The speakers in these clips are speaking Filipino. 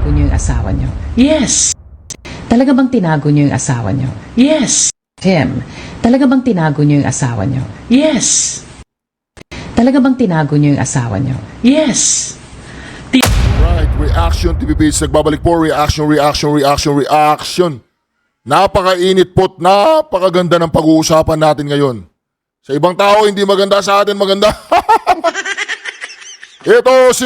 tinago niyo yung asawa niyo? Yes! Talaga bang tinago niyo yung asawa niyo? Yes! Tim, talaga bang tinago niyo yung asawa niyo? Yes! Talaga bang tinago niyo yung asawa niyo? Yes! Right, reaction TV page. Nagbabalik po, reaction. Napakainit po't napakaganda ng pag-uusapan natin ngayon. Sa ibang tao, hindi maganda, sa atin maganda. Ito si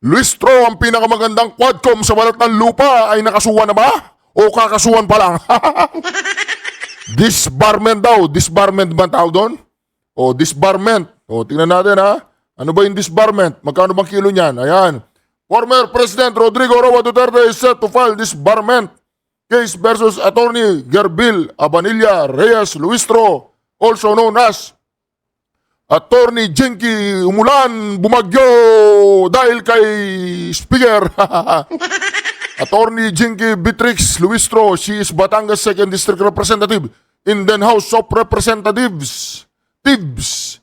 Luis Tro, ang pinakamagandang quadcom sa balat ng lupa. Ay nakasuhan na ba? O kakasuhan pa lang? Disbarment daw. Disbarment ba ang tawag doon? O disbarment. O tingnan natin ha. Ano ba yung disbarment? Magkano bang kilo niyan? Ayan. Former President Rodrigo Roa Duterte is set to file disbarment case versus Attorney Gerbil Abanilla Reyes Luistro, also known as Attorney Jinky Umulan Bumagyo dahil kay Speaker. Attorney Jinky Beatrix Luistro, she is Batangas 2nd District Representative in the House of Representatives. Tibbs.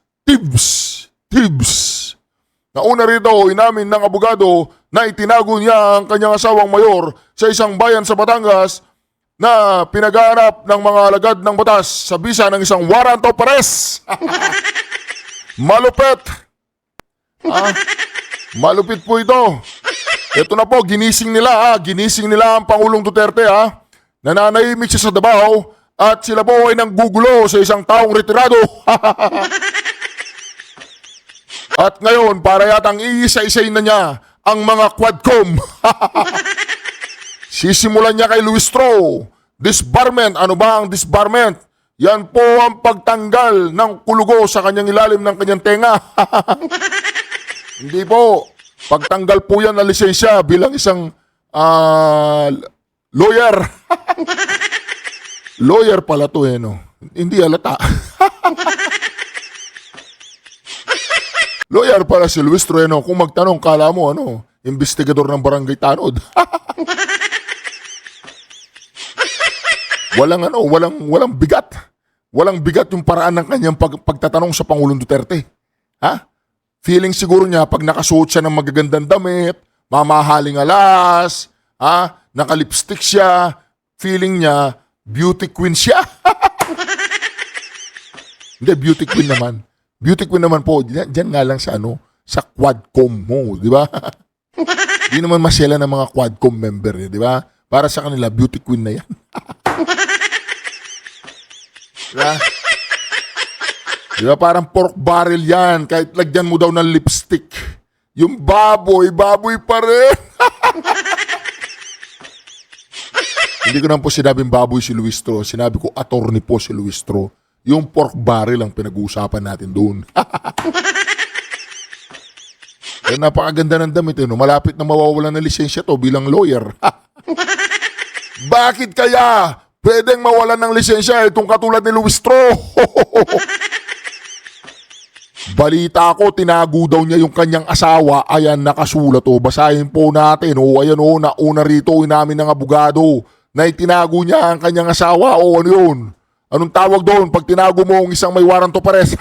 Nauna rito, inamin ng abogado na itinago niya ang kanyang asawang mayor sa isang bayan sa Batangas na pinag-aanap ng mga alagad ng batas sa bisa ng isang warrant of arrest. Malupit. Malupit po ito. Ito na po, ginising nila ang Pangulong Duterte Nananahimik siya sa Davao at sila po ay nanggugulo sa isang taong retirado. At ngayon, para yatang iisa-isayin na niya ang mga quadcom. Sisimulan niya kay Luis Tro. Disbarment. Ano ba ang disbarment? Yan po ang pagtanggal ng kulugo sa kanyang ilalim ng kanyang tenga. Hindi po. Pagtanggal po yan ng lisensya bilang isang lawyer. Lawyer pala to no? Hindi halata. Lawyer pala si Luis Trueno. Kung magtanong, kala mo, investigador ng Barangay Tanod. walang bigat. Walang bigat yung paraan ng kanyang pagtatanong sa Pangulong Duterte. Feeling siguro niya, pag nakasuot siya ng magagandang damit, mamahaling alas, nakalipstick siya, feeling niya, beauty queen siya. Hindi, beauty queen naman. Beauty queen naman po, dyan nga lang sa sa quadcom mo, di ba? Di naman masyela ng mga quadcom member, di ba? Para sa kanila, beauty queen na yan. Diba? Diba parang pork barrel yan, kahit lagyan mo daw ng lipstick. Yung baboy pa rin. Hindi ko naman po sinabing baboy si Luis Tro, sinabi ko attorney po si Luis Tro. Yung pork barrel ang pinag-uusapan natin doon. Eh, napakaganda ng damit. Malapit na mawawalan ng lisensya to bilang lawyer. Bakit kaya pwedeng mawalan ng lisensya itong katulad ni Luis Tro? Balita ko, tinago daw niya yung kanyang asawa. Ayan, nakasulat basahin po natin. Ayan nauna rito, inamin ng abogado na itinago niya ang kanyang asawa. Ano yun? Anong tawag doon pag tinago mo ang isang may warrant of arrest?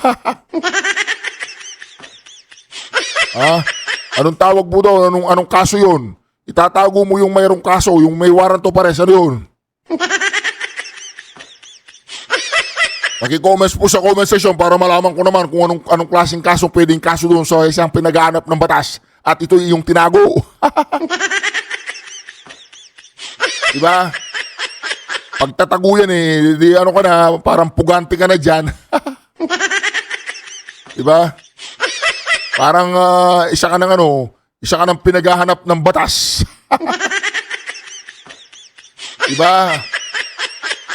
Anong tawag mo doon? Anong kaso yun? Itatago mo yung mayroong kaso, yung may warrant of arrest. Ano yun? Paki-comments po sa comment section para malaman ko naman kung anong klaseng kaso pwedeng kaso doon sa isang pinag-aanap ng batas. At ito yung tinago. Diba? Pagtatago yan di ka na, parang pugante ka na dyan. Diba? Parang isa ka ng pinaghahanap ng batas. Diba?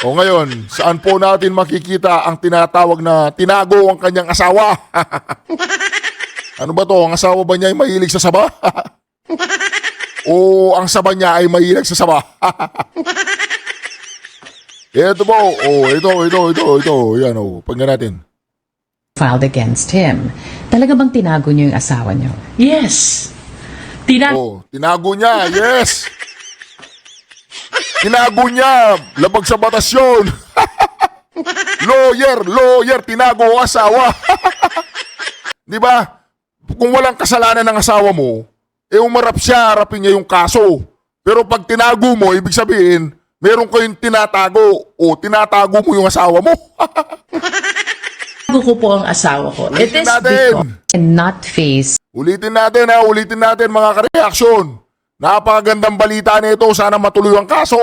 O ngayon, saan po natin makikita ang tinatawag na tinago ang kanyang asawa? Ano ba to? Ang asawa ba niya ay mahilig sa saba? O ang saba niya ay mahilig sa saba? Ito po. Ito. Yan pagna natin. Filed against him. Talaga bang tinago niyo yung asawa niyo? Yes! Tinago niya. Yes! Tinago niya. Labag sa batas yun. Lawyer. Tinago ang asawa. Di ba? Kung walang kasalanan ng asawa mo, umarap siya, harapin niya yung kaso. Pero pag tinago mo, ibig sabihin, meron kayong tinatago o tinatago mo yung asawa mo. Tinago ko po ang asawa ko. It Ulitin is natin. because I cannot face Ulitin natin mga kareaksyon. Napakagandang balita nito, sana matuloy ang kaso.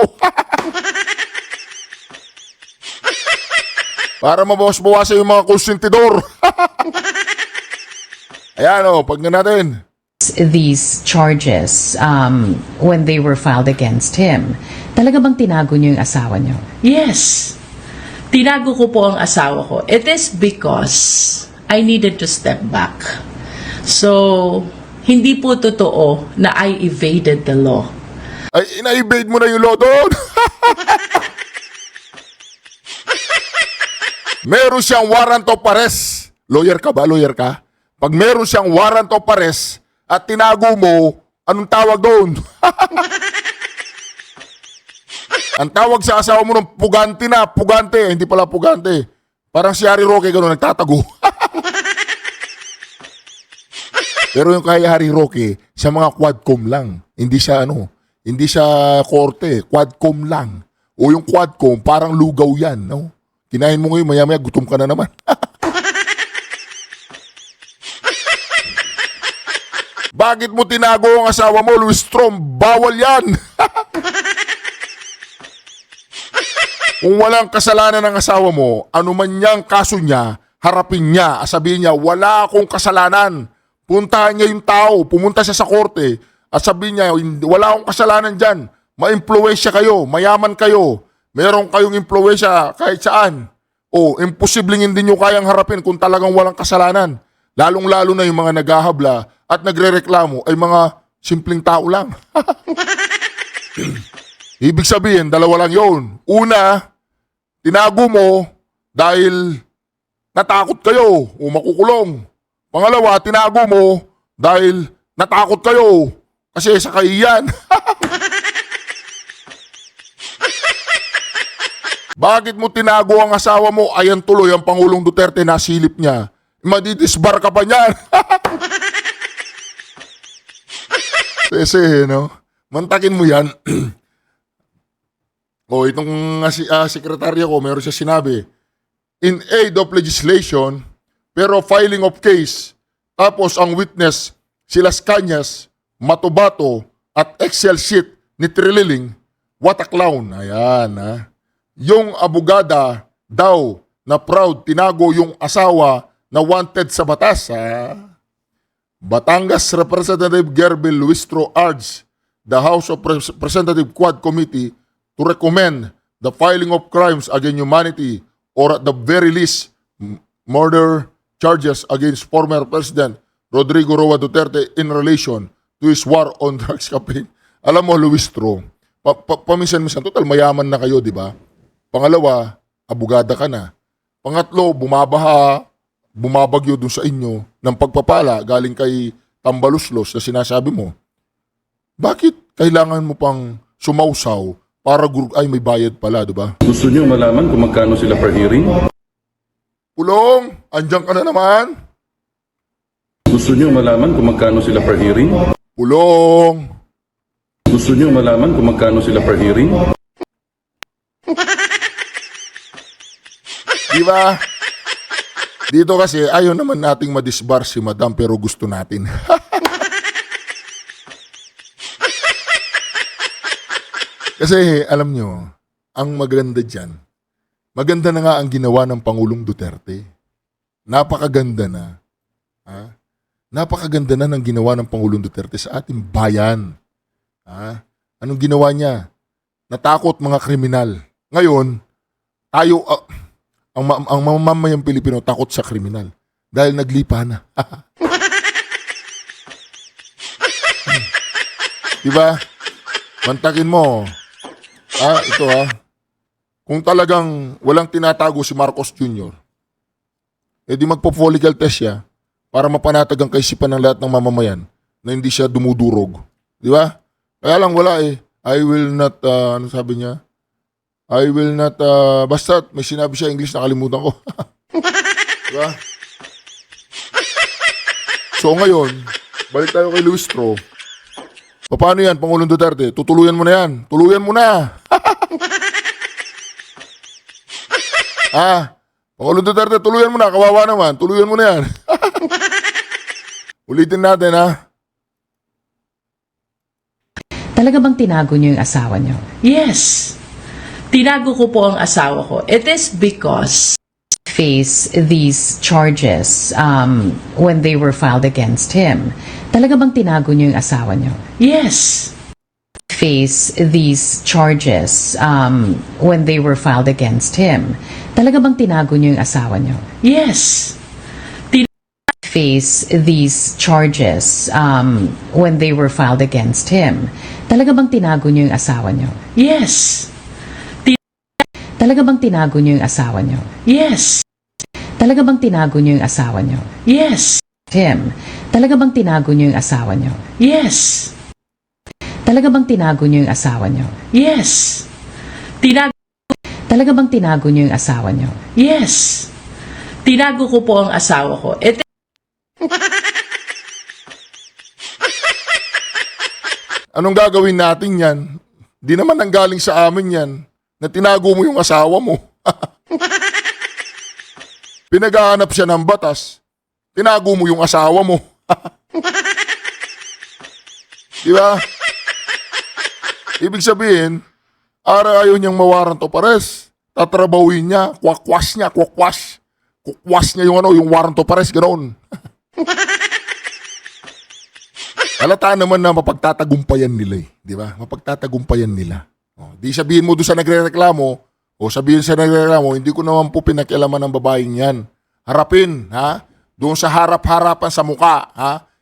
Para mabawas-bawasan yung mga konsentidor. Ayan o, pag natin. these charges when they were filed against him. Talaga bang tinago niyo yung asawa niyo? Yes. Tinago ko po ang asawa ko. It is because I needed to step back. So, hindi po totoo na I evaded the law. Ay, ina-evade mo na yung law doon. Meron siyang warrant of arrest. Lawyer ka ba? Lawyer ka? Pag meron siyang warrant of arrest at tinago mo, anong tawag doon? Ang tawag sa asawa mo ng pugante na, pugante. Hindi pala pugante. Parang si Harry Roque gano'n, nagtatago. Pero yung kay Harry Roque, sa mga quadcom lang. Hindi siya hindi siya korte, quadcom lang. O yung quadcom, parang lugaw yan, no? Kinain mo ngayon, maya-maya, gutom ka na naman. Bakit mo tinago ang asawa mo, Luis Strom? Bawal yan! Kung walang kasalanan ng asawa mo, ano man niyang kaso niya, harapin niya, sabihin niya, wala akong kasalanan. Puntahan niya yung tao, pumunta siya sa korte, at sabihin niya, wala akong kasalanan dyan. Ma-impluwensya kayo, mayaman kayo, meron kayong impluwensya kahit saan. O, imposibleng hindi nyo kayang harapin kung talagang walang kasalanan. Lalong-lalo na yung mga naghahabla at nagrereklamo ay mga simpleng tao lang. Ibig sabihin, dalawa lang yun. Una, tinago mo dahil natakot kayo o makukulong. Pangalawa, tinago mo dahil natakot kayo kasi sa kahiyan. Bakit mo tinago ang asawa mo? Ayan tuloy ang Pangulong Duterte, nasilip niya. Madidisbar ka pa niyan. Kasi, no? Mantakin mo yan. O, itong sekretarya ko, meron siya sinabi, in aid of legislation, pero filing of case, tapos ang witness, sila Cañas, Matubato, at Excel sheet ni Trililing, what a clown. Ayan, ha? Yung abogada daw na proud tinago yung asawa na wanted sa batas. Ha? Batangas Representative Gerbel Luistro urged the House of Representative Quad Committee to recommend the filing of crimes against humanity or at the very least murder charges against former President Rodrigo Roa Duterte in relation to his war on drugs campaign. Alam mo, Luistro, paminsan-minsan, total mayaman na kayo, di ba? Pangalawa, abogada ka na. Pangatlo, bumabagyo dun sa inyo ng pagpapala galing kay Tambaluslos na sinasabi mo. Bakit kailangan mo pang sumausaw para ay may bayad pala, di ba? Gusto niyo malaman kung magkano sila per hearing? Pulong, andyan ka na naman. Gusto niyo malaman kung magkano sila per hearing? Pulong. Gusto niyo malaman kung magkano sila per hearing? Di ba? Dito kasi ayaw naman nating madisbar si Madam pero gusto natin. Kasi alam nyo, ang maganda dyan, maganda na nga ang ginawa ng Pangulong Duterte. Napakaganda na. Ha? Napakaganda na ng ginawa ng Pangulong Duterte sa ating bayan. Ha? Anong ginawa niya? Natakot mga kriminal. Ngayon, tayo, ang mamamayang Pilipino takot sa kriminal dahil naglipa na. Diba? Mantakin mo. Ito Kung talagang walang tinatago si Marcos Jr., edi magpo-follicle test siya para mapanatag ang kaisipan ng lahat ng mamamayan na hindi siya dumudurog. Di ba? Kaya lang wala eh. I will not, ano sabi niya? I will not, basta may sinabi siya English, nakalimutan ko. Diba? So ngayon, balik tayo kay Luis Stro. Paano yan, Pangulong Duterte? Tutuluyan mo na yan. Tuluyan mo na. Pangulong Duterte, tuluyan mo na. Kawawa naman. Tuluyan mo na yan. Ulitin natin, Talaga bang tinago niyo yung asawa niyo? Yes. Tinago ko po ang asawa ko. It is because Face these charges when they were filed against him. Talaga bang tinago niyo yung asawa niyo? yes. Face these charges when they were filed against him. Talaga bang tinago niyo yung asawa niyo? Yes. Face these charges when they were filed against him. Talaga bang tinago niyo yung asawa niyo? Yes. Talaga bang tinago niyo yung asawa niyo? Yes. Talaga bang tinago niyo yung asawa niyo? Yes. Him. Talaga bang tinago niyo yung asawa niyo? Yes. Talaga bang tinago niyo yung asawa niyo? Yes. Tinago Talaga bang tinago niyo yung asawa niyo? Yes. Tinago ko po ang asawa ko. It Anong gagawin natin yan? Di naman nanggaling sa amin yan na tinago mo yung asawa mo. Pinaghahanap siya ng batas. Tinago mo yung asawa mo. Di ba? Ibig sabihin, ayaw niyang mawaran to pares. Tatrabawin niya, kwakwas niya, kwakwas. Kukwas niya yung warrant to pares, ganoon. Halata naman na mapagtatagumpayan nila di ba? Mapagtatagumpayan nila. Di sabihin mo doon sa nagrereklamo, sabihin sa nagrereklamo, hindi ko naman po pinakialaman ng babaeng yan. Harapin, doon sa harap-harapan sa muka,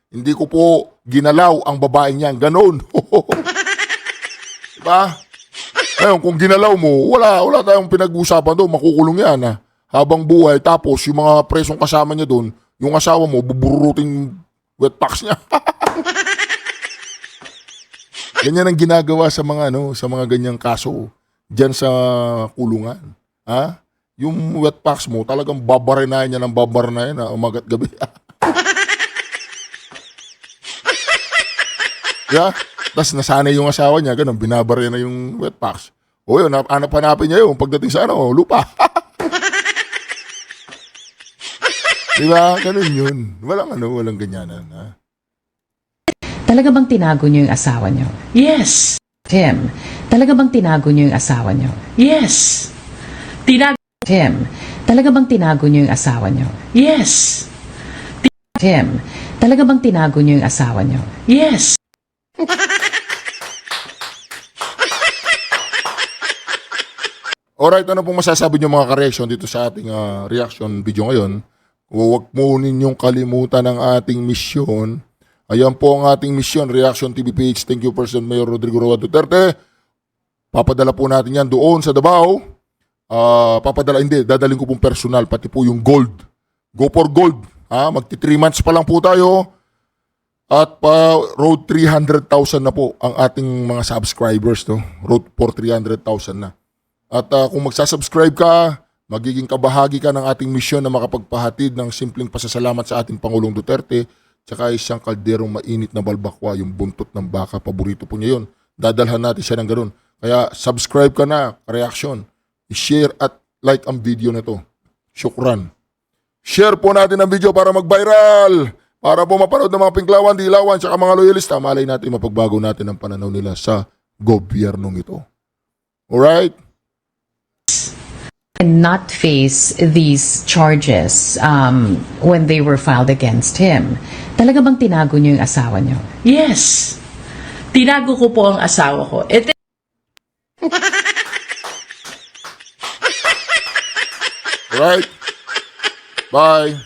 hindi ko po ginalaw ang babaeng yan. Ganon. Diba? Ngayon, kung ginalaw mo, wala tayong pinag-uusapan doon. Makukulong yan, habang buhay. Tapos, yung mga presong kasama niya doon, yung asawa mo, buburuting wet packs niya. Ganyan ang ginagawa sa mga sa mga ganyang kaso diyan sa kulungan. Yung wet packs mo, talagang babarinayan niya ng babarinayan umagat gabi. Yeah? Tapos nasanay yung asawa niya, ganun, binabarya na yung wet packs. O yun, hanapin niya yun pagdating sa lupa. Diba? Ganun yun. Walang ganyanan. Talaga bang tinago niyo yung asawa niyo? yes. Him. Talaga bang tinago niyo yung asawa niyo? Yes. Tinago Him. Talaga bang tinago niyo yung asawa niyo? yes. Him. Talaga bang tinago niyo yung asawa niyo? Yes. Alright, ano pong masasabi niyo mga ka-reaction dito sa ating reaction video ngayon? Huwag mo ninyong kalimutan ang ating misyon. Ayan po ang ating misyon, Reaction TV page. Thank you, President Mayor Rodrigo Roa Duterte. Papadala po natin yan doon sa Davao. Dadaling ko pong personal, pati po yung gold. Go for gold. Magti 3 months pa lang po tayo. At road 300,000 na po ang ating mga subscribers. Road for 300,000 na. At kung magsasubscribe ka, magiging kabahagi ka ng ating misyon na makapagpahatid ng simpleng pasasalamat sa ating Pangulong Duterte, tsaka isang kalderong mainit na balbakwa, yung buntot ng baka, paborito po niya yun. Dadalhan natin siya ng ganun. Kaya subscribe ka na, reaction. I-share at like ang video na to. Syukran. Share po natin ang video para mag-viral. Para po mapanood ng mga pinklawan, dilawan, tsaka mga loyalista. Malay natin mapagbago natin ang pananaw nila sa gobyernong ito. Alright? And not face these charges when they were filed against him. Talaga bang tinago niyo yung asawa niyo? Yes. Tinago ko po ang asawa ko. It Alright? Bye.